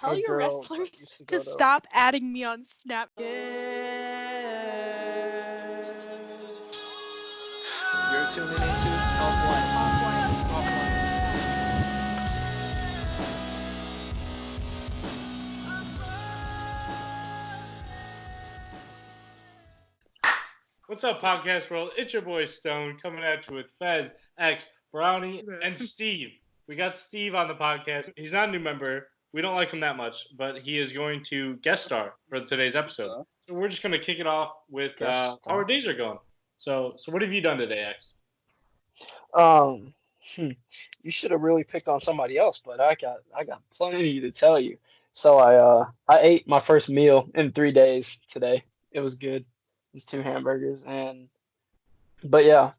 tell a your girl wrestlers that used to go stop adding me on Snap. You're tuning into Offline. What's up, podcast world? It's your boy Stone coming at you with Fez, X, Brownie, and Steve. We got Steve on the podcast. He's not a new member. We don't like him that much, but he is going to guest star for today's episode. So we're just going to kick it off with how our days are going. So what have you done today, X? You should have really picked on somebody else, but I got plenty to tell you. So I ate my first meal in 3 days today. It was good. It was 2 hamburgers but yeah,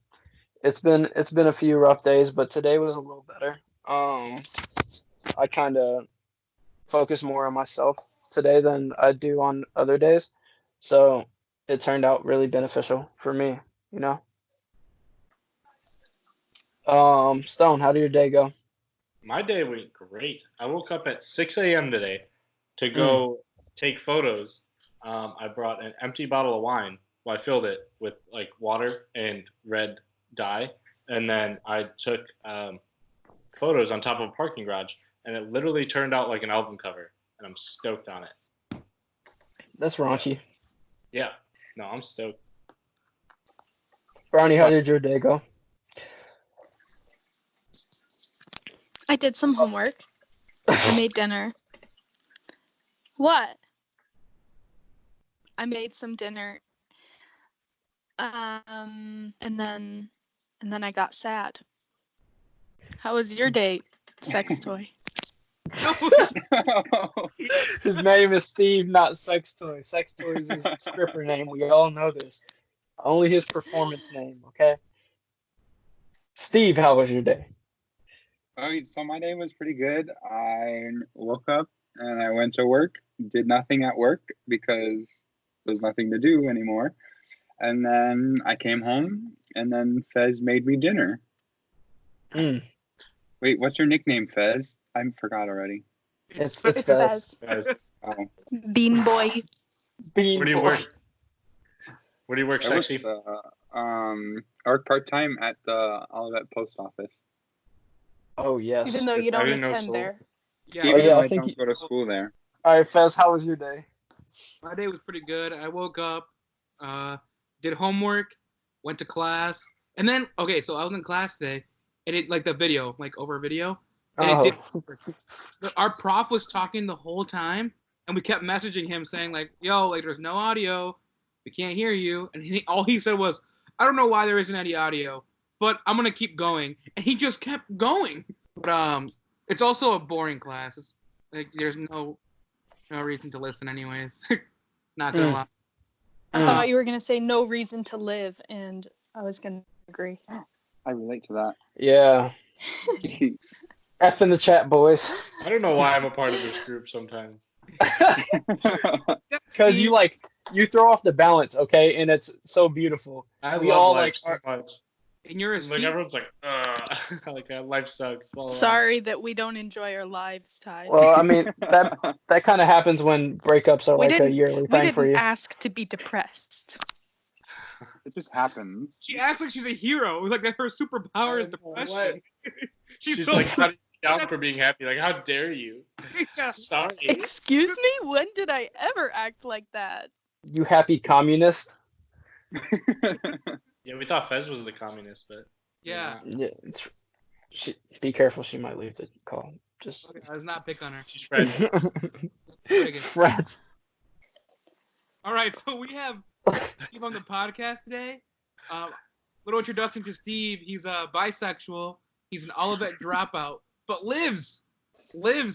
it's been a few rough days, but today was a little better. I kind of focus more on myself today than I do on other days. So it turned out really beneficial for me, you know. Stone, how did your day go? My day went great. I woke up at 6 a.m. today to go take photos. I brought an empty bottle of wine. Well, I filled it with like water and red dye, and then I took photos on top of a parking garage, and it literally turned out like an album cover, and I'm stoked on it. That's raunchy. Yeah, no, I'm stoked. Brownie, how did your day go? I did some homework. I made dinner. What? I made some dinner. And then I got sad. How was your day, sex toy? His name is Steve, not Sex Toy. Sex Toy is his stripper name. We all know this. Only his performance name, okay? Steve, how was your day? So my day was pretty good. I woke up and I went to work, did nothing at work because there's nothing to do anymore. And then I came home and then Fez made me dinner. Wait, what's your nickname, Fez? I forgot already. It's Fez. Oh. Bean Boy. Where do you work? Where do you work, I work sexy? part-time at the Olivet Post Office. Oh, yes. Even though you I don't didn't know attend so. there. Yeah, Even though I I think don't go to school there. All right, Fez, how was your day? my day was pretty good. I woke up, did homework, went to class, and then so I was in class today, and it like the video, like over video, and it did. Our prof was talking the whole time, and we kept messaging him saying like, "Yo, like there's no audio, we can't hear you," and all he said was, "I don't know why there isn't any audio, but I'm gonna keep going," and he just kept going. But it's also a boring class. It's like there's no reason to listen anyways. Not gonna lie. I thought you were going to say no reason to live, and I was going to agree. I relate to that. Yeah. F in the chat, boys. I don't know why I'm a part of this group sometimes. Because you throw off the balance, okay? And it's so beautiful. I We love all life so much. And you're a Like everyone's like, life sucks. Blah, blah, blah. Sorry that we don't enjoy our lives, Ty. Well, I mean, that kind of happens when breakups are we like a yearly we thing for didn't you. ask to be depressed. It just happens. She acts like she's a hero. Like her superpower is depression. She's so like, how do you down for being happy? Like, how dare you? Sorry. Excuse me? When did I ever act like that? You happy communist? Yeah, we thought Fez was the communist, but Yeah. Yeah. Be careful, she might leave the call. Just Okay, let's not pick on her. she's Fred. Fred. All right, so we have Steve on the podcast today. Little introduction to Steve. He's bisexual. He's an Olivet dropout, but lives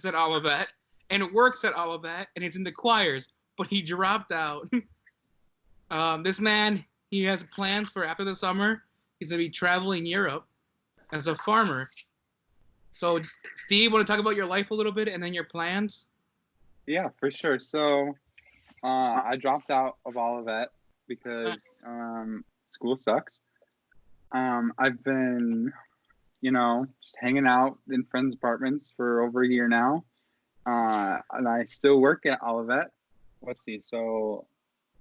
at Olivet and works at Olivet, and he's in the choirs, but he dropped out. This man, he has plans for after the summer. He's going to be traveling Europe as a farmer. So, Steve, want to talk about your life a little bit and then your plans? Yeah, for sure. So I dropped out of Olivet because school sucks. I've been, just hanging out in friends' apartments for over a year now. And I still work at Olivet. Let's see. So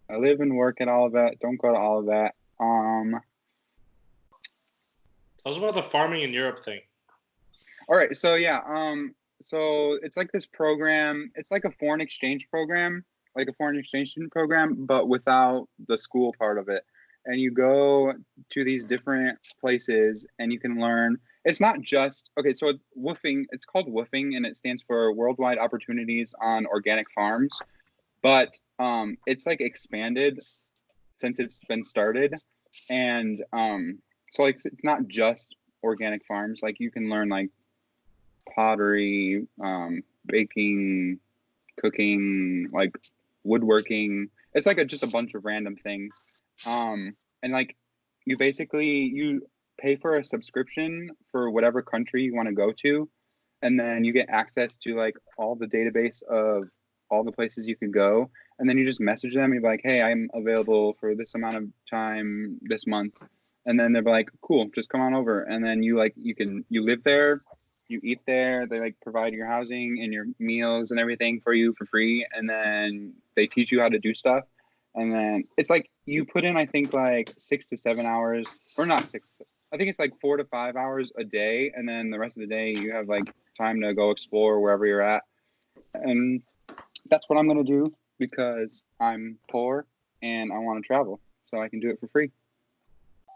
I live and work at Olivet. Don't go to Olivet. Tell us about the farming in Europe thing. All right. So yeah. So it's like this program. It's like a foreign exchange program, like a foreign exchange student program, but without the school part of it. And you go to these different places and you can learn. It's not just, okay, so it's WOOFing. It's called WOOFing, and it stands for Worldwide Opportunities on Organic Farms. But it's like expanded since it's been started. And so like it's not just organic farms. Like you can learn like pottery, baking, cooking, like woodworking. It's like just a bunch of random things. And like you pay for a subscription for whatever country you want to go to, and then you get access to like all the database of all the places you could go, and then you just message them and be like, hey, I'm available for this amount of time this month, and then they're like, cool, just come on over. And then you live there, you eat there, they like provide your housing and your meals and everything for you for free, and then they teach you how to do stuff. And then it's like you put in, I think, like 6 to 7 hours, or not 6. I think it's like 4 to 5 hours a day. And then the rest of the day you have like time to go explore wherever you're at. And that's what I'm going to do because I'm poor and I want to travel. So I can do it for free.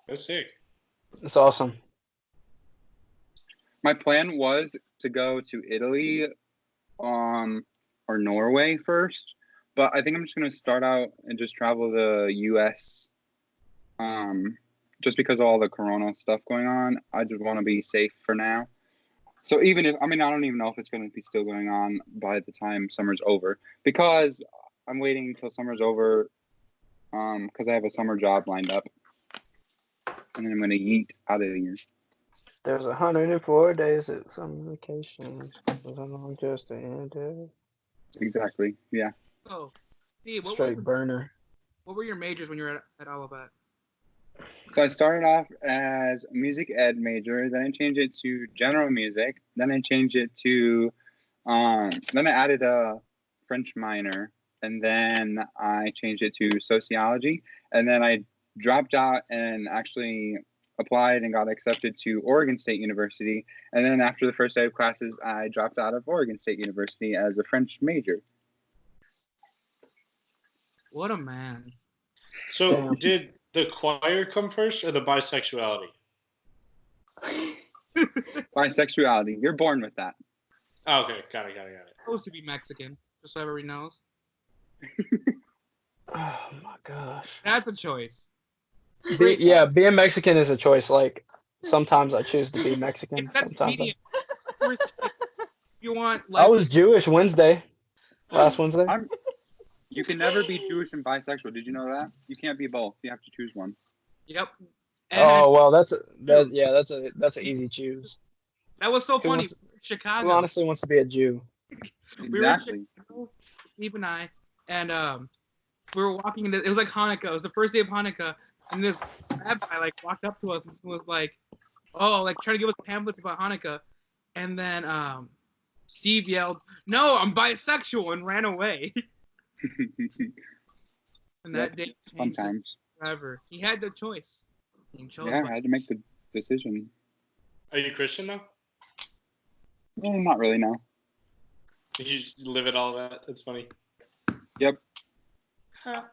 That's sick. That's awesome. My plan was to go to Italy or Norway first. But I think I'm just going to start out and just travel the U.S. Just because of all the corona stuff going on. I just want to be safe for now. So even if, I don't even know if it's going to be still going on by the time summer's over. Because I'm waiting until summer's over because I have a summer job lined up. And then I'm going to yeet out of here. There's 104 days at summer vacation. Just Exactly, yeah. Oh, Steve, straight burner. What were your majors when you were at Olivet? So I started off as a music ed major, then I changed it to general music, then I changed it to, then I added a French minor, and then I changed it to sociology, and then I dropped out and actually applied and got accepted to Oregon State University, and then after the first day of classes, I dropped out of Oregon State University as a French major. What a man. So Damn. did the choir come first or the bisexuality? Bisexuality. You're born with that. Oh, okay, got it. Supposed to be Mexican, just so everybody knows. Oh my gosh. That's a choice. Being Mexican is a choice. Like sometimes I choose to be Mexican. That's Sometimes medium. You want I was Jewish last Wednesday. You can never be Jewish and bisexual. Did you know that? You can't be both. You have to choose one. Yep. And Oh well, that's an easy choose. that was so Who funny. wants- Chicago. Who honestly wants to be a Jew? We were in Exactly. Chicago, Steve and I, and we were walking into. It was like Hanukkah. It was the first day of Hanukkah, and this rabbi like walked up to us and was like, "Oh, like trying to give us pamphlets about Hanukkah," and then Steve yelled, "No, I'm bisexual," and ran away. And that day Fun changed his times. forever. He had the choice. He chose Yeah, I had to make the decision. Are you Christian now? Not really, no. Did you live it all that? That's funny. Yep. Huh.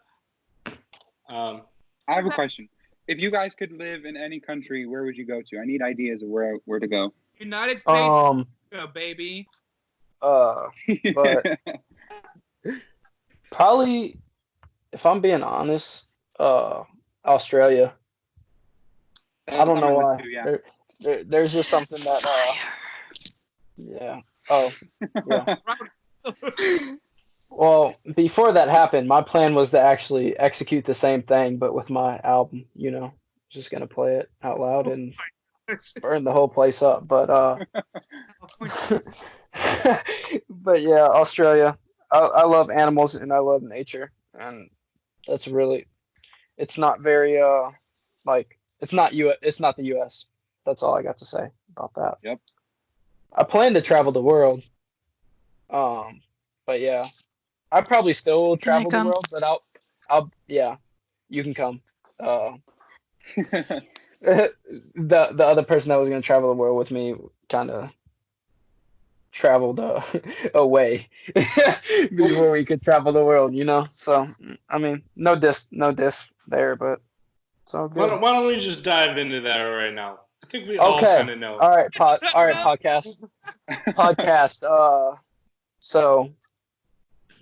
I have a question. If you guys could live in any country, where would you go to? I need ideas of where to go. United States, baby. But probably, if I'm being honest, Australia. I don't know why. Too, yeah. There's just something that yeah. Oh, yeah. Well, before that happened, my plan was to actually execute the same thing, but with my album, just gonna play it out loud and burn the whole place up. But but yeah, Australia. I love animals and I love nature, and that's really, it's not very it's not the U.S. That's all I got to say about that. Yep. I plan to travel the world. But yeah, I probably still Can I travel the come? world, but yeah, you can come. The other person that was gonna travel the world with me kind of traveled away before we could travel the world, you know. So I mean, no diss there, but it's all Why good. don't we just dive into that right now? I think we all Okay. kind of know. All right, podcast. So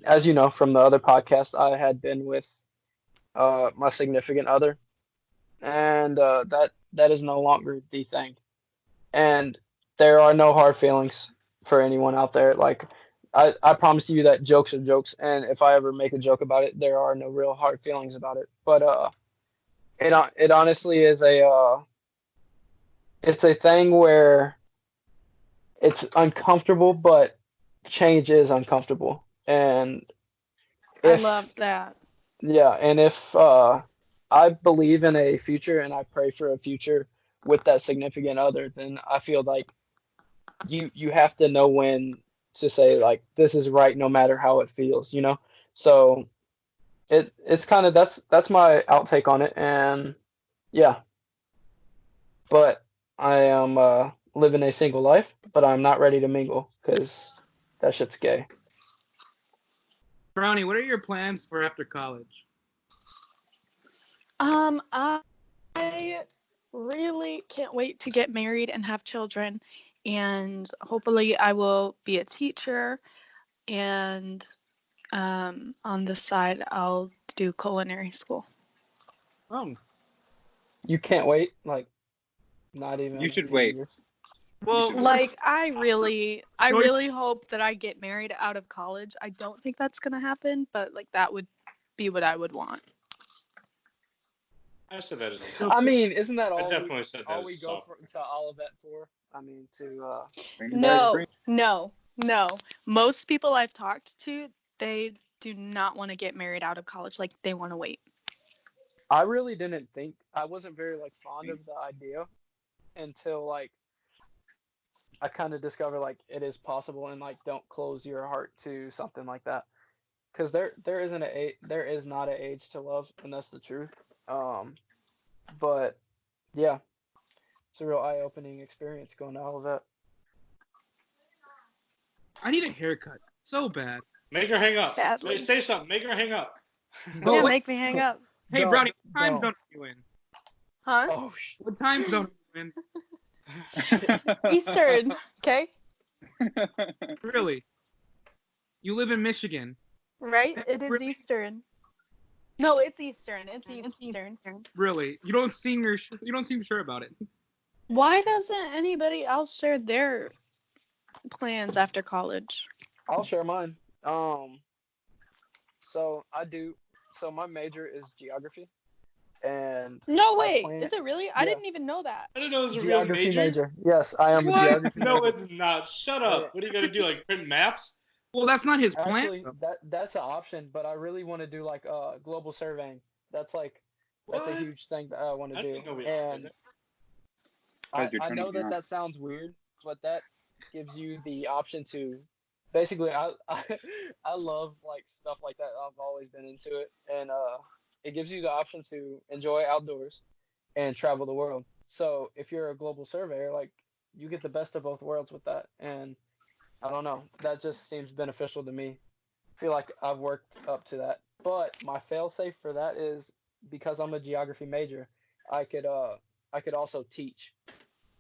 as you know from the other podcast, I had been with my significant other, and that is no longer the thing. And there are no hard feelings for anyone out there. Like I promise you that jokes are jokes, and if I ever make a joke about it, there are no real hard feelings about it. But it honestly is it's a thing where it's uncomfortable, but change is uncomfortable. And I if love that. yeah, and if I believe in a future and I pray for a future with that significant other, then I feel like you have to know when to say like this is right no matter how it feels, you know? So it's kind of that's my outtake on it, and yeah. But I am living a single life, but I'm not ready to mingle because that shit's gay. Brownie, what are your plans for after college? I really can't wait to get married and have children, and hopefully I will be a teacher, and on the side I'll do culinary school. Oh, You can't wait, like not even You a should few wait. years. well, Like I really hope that I get married out of college. I don't think that's gonna happen, but like that would be what I would want. I said that as a So- I mean, isn't that I all definitely said that all as we a go sophomore. to Olivet for? I mean, to Bring the No, bride no. Most people I've talked to, they do not want to get married out of college. Like they want to wait. I really didn't think I wasn't very like fond of the idea until like I kind of discovered like it is possible, and like don't close your heart to something like that, because there is not an age to love, and that's the truth. But yeah, it's a real eye-opening experience going to all of that. I need a haircut so bad. Make her hang up. Badly. Say something. Make her hang up. Well, Yeah, what- make me hang up. Hey, Don't- Brownie, what time don't. zone are you in? Huh? Oh What time zone are you in? Eastern. Okay. Really? You live in Michigan. Right? It is Really? Eastern. No, it's Eastern. It's Eastern. Really? You don't seem sure about it. Why doesn't anybody else share their plans after college? I'll share mine. So I do. So my major is geography, and No I way. plan- Is it really? yeah. I didn't even know that. I didn't know it was a real geography major. Yes, I am What? a geography No, major. it's not. Shut up. What are you gonna do? Like print maps? Well, that's not his plan. Actually, that's an option, but I really want to do like global surveying. That's a What? huge thing that I want to I do. didn't know we And Guys, you're I turning know me on. that sounds weird, but that gives you the option to basically I love like stuff like that. I've always been into it, and it gives you the option to enjoy outdoors and travel the world. So if you're a global surveyor, like you get the best of both worlds with that, and I don't know, that just seems beneficial to me. I feel like I've worked up to that. But my fail-safe for that is because I'm a geography major, I could also teach.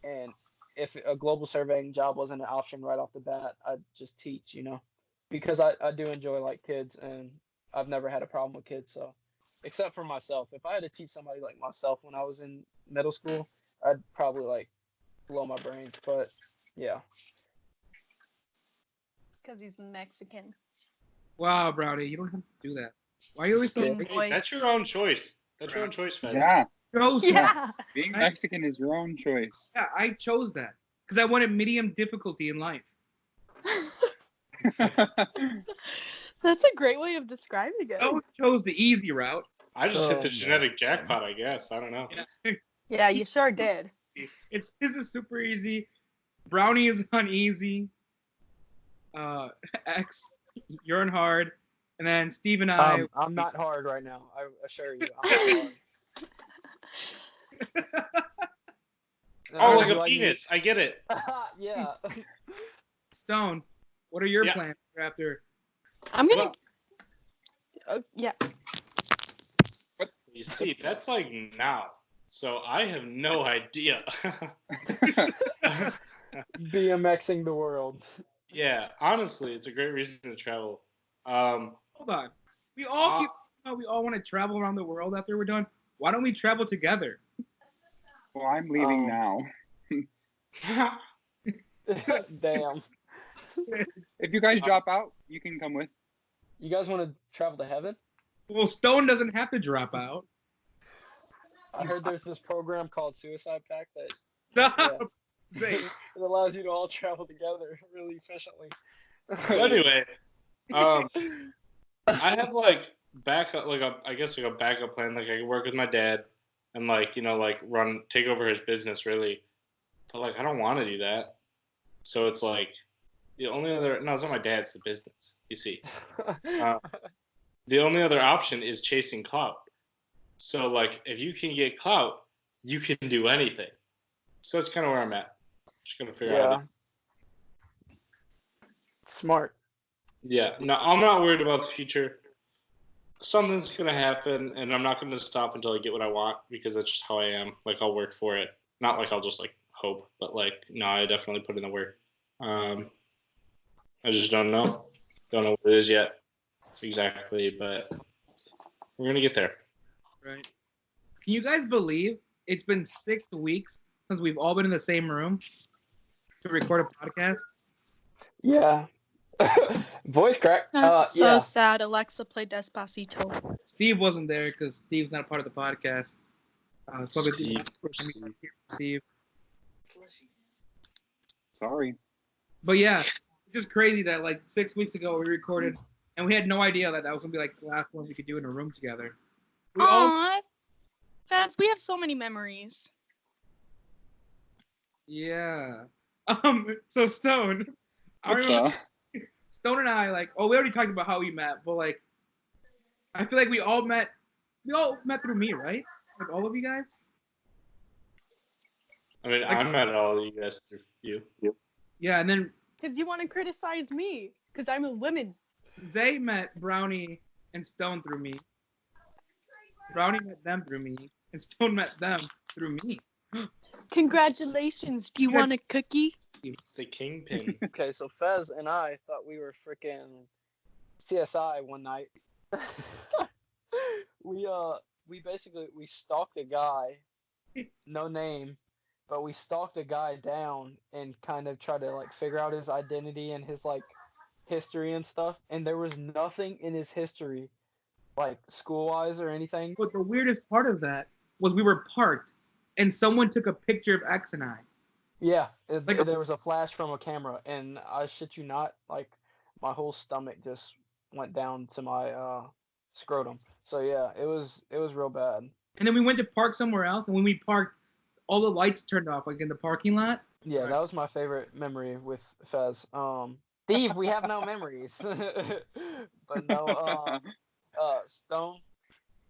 And if a global surveying job wasn't an option right off the bat, I'd just teach, you know. Because I do enjoy like kids, and I've never had a problem with kids, so except for myself. If I had to teach somebody like myself when I was in middle school, I'd probably like blow my brains. But yeah. Because he's Mexican. Wow, Brownie, you don't have to do that. Why are you always so Yeah. Hey, that's your own choice. That's your own choice, Fez. Yeah, chose that? Yeah. being I- Mexican is your own choice. Yeah, I chose that because I wanted medium difficulty in life. That's a great way of describing it. I chose the easy route. I just hit Oh, the man. genetic jackpot, I guess. I don't know. Yeah. Yeah, you sure did. His is super easy. Brownie is uneasy. X, you're on hard, and then Steve and I. I'm not hard right now. I assure you, I'm not hard. Oh, like Do a I penis. I get it. yeah. Stone, what are your Yeah. plans after? I'm gonna. Well, Yeah. you see, that's like now. So I have no idea. BMXing the world. Yeah, honestly, it's a great reason to travel. Hold on. We all want to travel around the world after we're done. Why don't we travel together? Well, I'm leaving now. Damn. If you guys drop out, you can come with. You guys want to travel to heaven? Well, Stone doesn't have to drop out. I heard there's this program called Suicide Pact that Stop. Zay. it allows you to all travel together really efficiently. Anyway, I have like backup, like I guess like a backup plan. Like I can work with my dad and like like take over his business really, but like I don't want to do that. So it's like the only other it's not my dad's, the business. You see, the only other option is chasing clout. So like if you can get clout, you can do anything. So that's kind of where I'm at. Just gonna figure out. Smart. Yeah, no, I'm not worried about the future. Something's gonna happen, and I'm not gonna stop until I get what I want because that's just how I am. Like I'll work for it. Not like I'll just like hope, but like no, I definitely put in the work. I just don't know. Don't know what it is yet exactly, but we're gonna get there. Right. Can you guys believe it's been 6 weeks since we've all been in the same room to record a podcast? Yeah. Voice crack. That's so Yeah. sad. Alexa played Despacito. Steve wasn't there because Steve's not part of the podcast. It's probably Steve. Steve. Sorry. But yeah, it's just crazy that like 6 weeks ago we recorded and we had no idea that was gonna be like the last one we could do in a room together. We all Aww. Fez, we have so many memories. yeah. So Stone, I What remember the? Stone and I we already talked about how we met, but like I feel like we all met through me, right? Like all of you guys? I mean, I met all of you guys through you. Yeah, and then Because you want to criticize me. Because I'm a woman. Zay met Brownie and Stone through me. Brownie met them through me, and Stone met them through me. Congratulations. Do you want a cookie? It's the kingpin. Okay, so Fez and I thought we were freaking CSI one night. we basically stalked a guy, no name, but we stalked a guy down and kind of tried to like figure out his identity and his like history and stuff. And there was nothing in his history, like school-wise or anything. But the weirdest part of that was we were parked, and someone took a picture of X and I. Yeah, Like there was a flash from a camera, and I shit you not, like my whole stomach just went down to my scrotum. So yeah, it was real bad. And then we went to park somewhere else, and when we parked, all the lights turned off, like in the parking lot. Yeah, Right. that was my favorite memory with Fez. Steve, we have no memories. But no, Stone,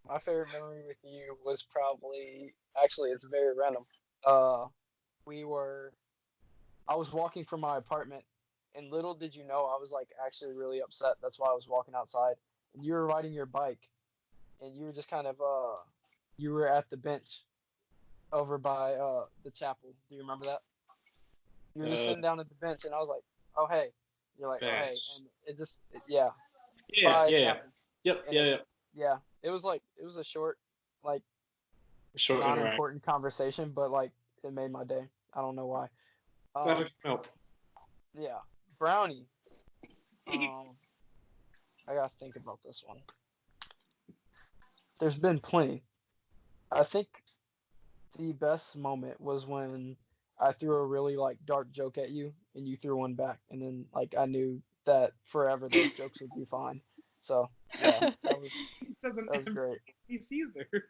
my favorite memory with you was probably, actually, it's very random. I was walking from my apartment, and little did you know, I was like actually really upset. That's why I was walking outside. And you were riding your bike, and you were just kind of, you were at the bench over by the chapel. Do you remember that? You were just sitting down at the bench, and I was like, "Oh hey," you're like, "Oh hey," Bench. and it just, yeah, Yeah, by yeah, chapel. yep, And yeah. Yeah, it was a short, like Short interact. non-important conversation, but like it made my day. I don't know why. Nope. Yeah, Brownie. I gotta think about this one. There's been plenty. I think the best moment was when I threw a really like dark joke at you, and you threw one back, and then like I knew that forever those jokes would be fine. So yeah, that was great. He sees her.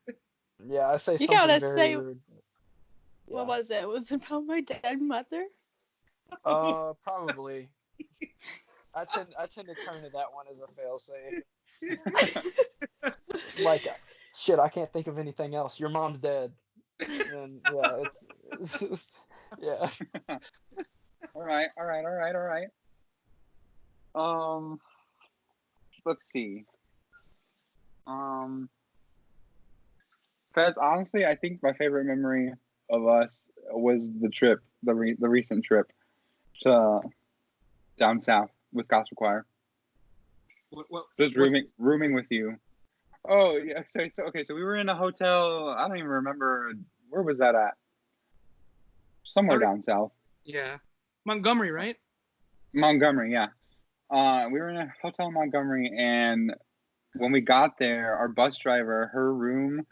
Yeah, I say You something gotta very say- rude. Yeah. What was it? Was it about my dead mother? Probably. I tend to turn to that one as a failsafe. Like, shit, I can't think of anything else. Your mom's dead. And yeah, it's yeah. All right. Let's see. Fez, honestly, I think my favorite memory of us was the trip, the recent trip to down south with gospel choir. Just rooming with you. Oh yeah, so we were in a hotel. I don't even remember where was that at. Somewhere down south. Yeah, Montgomery, right? Montgomery, yeah. We were in a hotel in Montgomery, and when we got there, our bus driver, her room,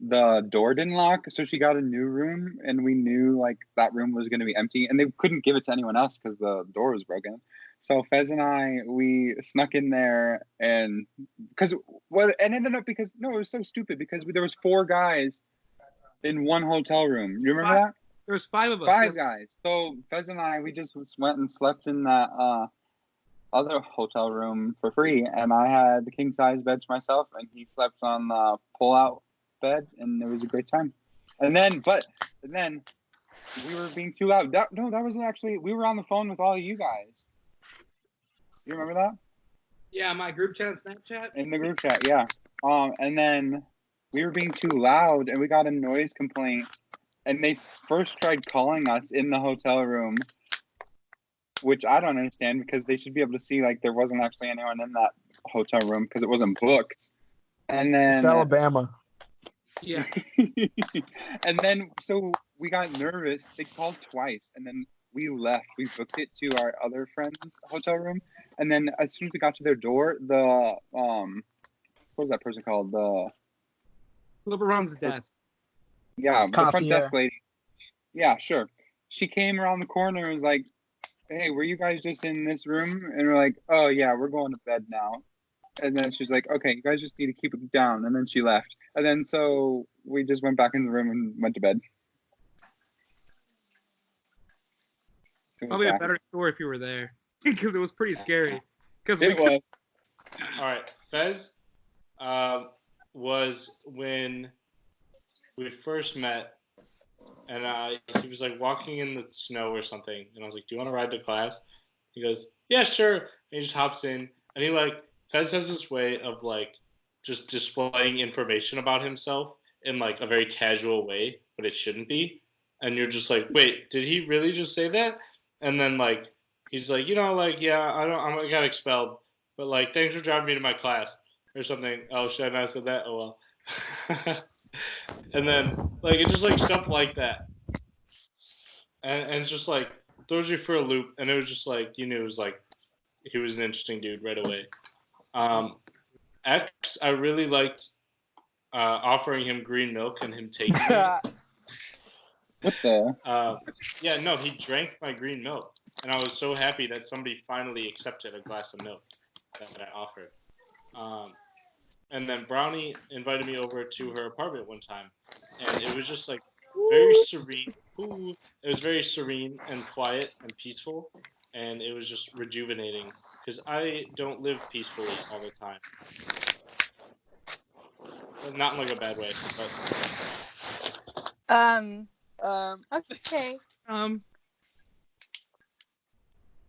the door didn't lock, so she got a new room, and we knew like that room was going to be empty, and they couldn't give it to anyone else because the door was broken. So Fez and I, we snuck in there, and because it ended up because it was so stupid because there was 4 guys in one hotel room. You remember that? There was 5 of us. 5 guys. So Fez and I, we just went and slept in that other hotel room for free, and I had the king size bed to myself, and he slept on the pull out bed, and it was a great time. And then we were being too loud. That wasn't actually. We were on the phone with all of you guys. You remember that? Yeah, my group chat on Snapchat. In the group chat, yeah. And then we were being too loud, and we got a noise complaint. And they first tried calling us in the hotel room, which I don't understand because they should be able to see like there wasn't actually anyone in that hotel room because it wasn't booked. And then It's Alabama. Yeah. And then so we got nervous. They called twice, and then we left. We booked it to our other friend's hotel room, and then as soon as we got to their door, the what was that person called? The whoever runs the desk. Yeah, the front Concierge. desk lady. Yeah, sure. She came around the corner and was like, "Hey, were you guys just in this room?" And we're like, "Oh yeah, we're going to bed now." And then she's like, "Okay, you guys just need to keep it down." And then she left. And then so we just went back in the room and went to bed. Probably a better story if you were there because it was pretty scary. Because It was. All right, Fez was when we first met, and he was like walking in the snow or something, and I was like, "Do you want to ride to class?" He goes, "Yeah, sure." And he just hops in, and he like Fez has this way of like just displaying information about himself in like a very casual way, but it shouldn't be, and you're just like, "Wait, did he really just say that?" And then like he's like, yeah, I got expelled, but like thanks for driving me to my class or something. Oh, should I not have said that? Oh well. And then like it just like stuff like that, and just like throws you for a loop, and it was just like you knew it was like he was an interesting dude right away. X, I really liked offering him green milk and him taking it. What the? Yeah, no, he drank my green milk, and I was so happy that somebody finally accepted a glass of milk that I offered. And then Brownie invited me over to her apartment one time, and it was just like very serene. It was very serene and quiet and peaceful, and it was just rejuvenating because I don't live peacefully all the time. Not in like a bad way, but Okay. Um,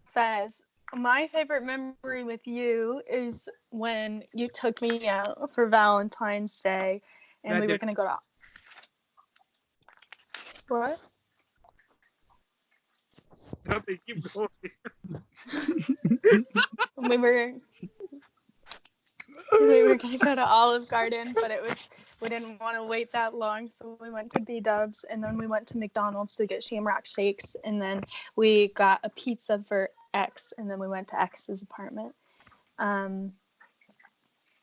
Fez, my favorite memory with you is when you took me out for Valentine's Day, and we were gonna go to. What? nothing. Keep going. We were gonna go to Olive Garden, but we didn't want to wait that long, so we went to B-Dubs, and then we went to McDonald's to get Shamrock Shakes, and then we got a pizza for X, and then we went to X's apartment.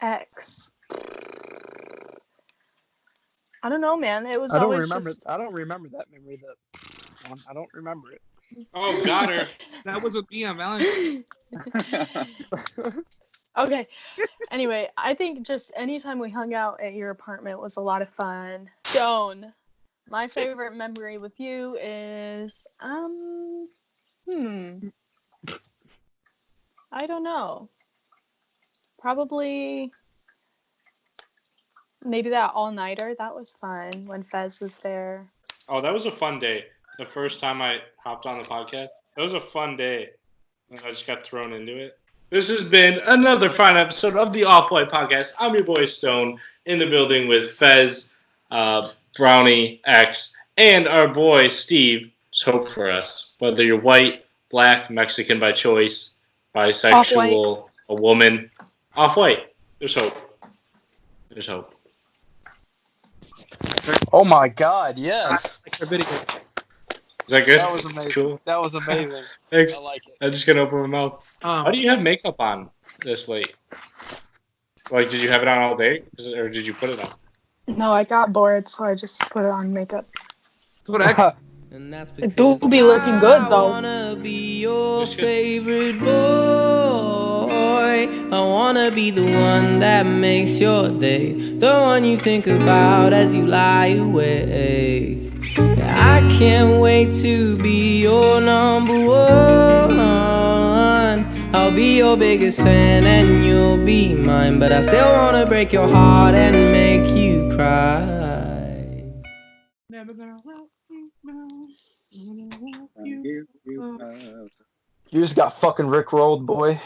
X. I don't know, man. It was always just. I don't remember that memory. I don't remember it. oh, got her. That was with me on Valentine's. Okay. Anyway, I think just anytime we hung out at your apartment was a lot of fun. Stone. My favorite memory with you is I I don't know. Probably maybe that all-nighter. That was fun when Fez was there. Oh, that was a fun day. The first time I hopped on the podcast, that was a fun day. And I just got thrown into it. This has been another fine episode of the Off-White Podcast. I'm your boy Stone in the building with Fez, Brownie, X, and our boy Steve. Just hope for us. Whether you're white, black, Mexican by choice, bisexual, a woman, off-white. There's hope. There's hope. Oh my God! Yes. Like our video. Is that good? That was amazing. Cool. That was amazing. Thanks. I like it. I'm just gonna open my mouth. Why do you have makeup on this late? Like, did you have it on all day, or did you put it on? No, I got bored, so I just put it on makeup. What X? It do be looking good I though. wanna be your That's good. favorite boy. I wanna be the one that makes your day, the one you think about as you lie awake. I can't wait to be your number one. I'll be your biggest fan and you'll be mine, but I still wanna break your heart and make you cry. Never gonna let you know. You, You just got fucking rickrolled, boy.